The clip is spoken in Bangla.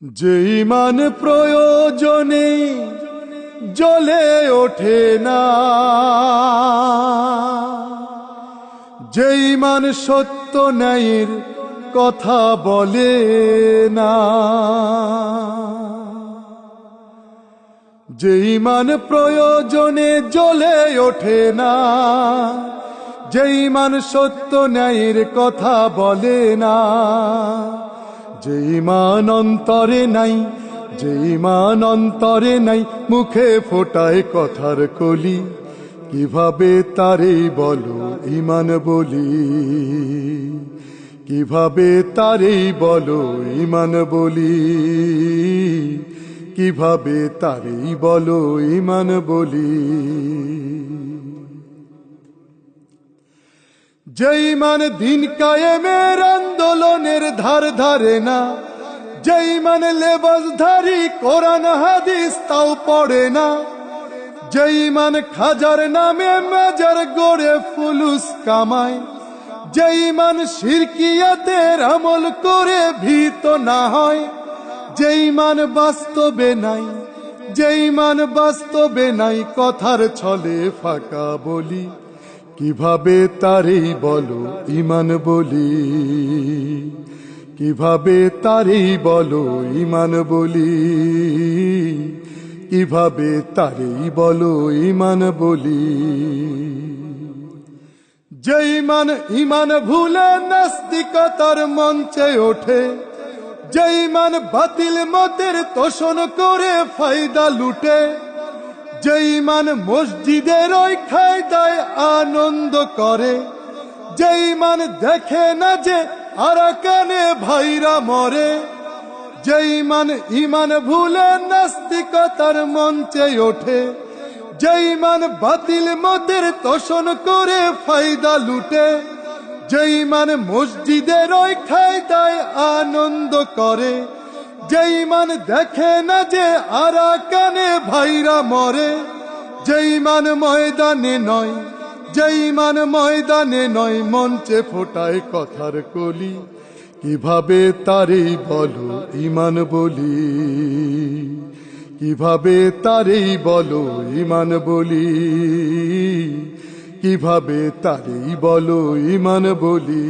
যে ইমান প্রয়োজনে জ্বলে ওঠে না, যে ইমান সত্য ন্যায়ের কথা বলে না, যে ইমান প্রয়োজনে জ্বলে ওঠে না, যে ইমান সত্য ন্যায়ের কথা বলে না, যে ইমান অন্তরে নাই, যে ইমান অন্তরে নাই, মুখে ফোটায় কথার কলি, কিভাবে তারে বলো ইমান বলি, কিভাবে তারে বলো ইমান বলি, কিভাবে তারে বলো ইমান বলি। যে ইমান দিন কায়েমের আন্দোলনের ধার ধারে না, যে ইমান লেবাসধারী কোরআন হাদিস তাও পড়ে না, যে ইমান খাজার নামে মাজার গড়ে ফুলুস কামায়, যে ইমান শিরকিয়াতের আমল করে ভীত না হয়, যে ইমান বাস্তবে নাই, যে ইমান বাস্তবে নাই, কথার ছলে ফাঁকা বলি, কিভাবে তারেই বলো ইমান বলি, কিভাবে তারেই বলো ইমান বলি, কিভাবে তারেই বলো ইমান বলি। যে ইমান ইমান ভুলে নাস্তিকতার মঞ্চে ওঠে, যে ইমান বাতিল মতের তোষণ করে ফায়দা লুটে, যে ইমান মসজিদের ওই খায়দায় আনন্দ করে, যে ইমান দেখে না যে আরাকানে ভাইরা মরে, যে ইমান ইমান ভুলে নাস্তিকতার মঞ্চে ওঠে, যে ইমান বাতিল মতের তোষণ করে ফায়দা লুটে, যে ইমান মসজিদের ওই খায়দায় আনন্দ করে, যে ইমান দেখে না যে আরাকানে ভাইরা মরে, যে ইমান ময়দানে নয়, যে ইমান ময়দানে নয়, মঞ্চে ফোটায় কথার কলি, কিভাবে তারেই বলো ইমান বলি, কিভাবে তারেই বলো ইমান বলি, কিভাবে তারেই বলো ইমান বলি।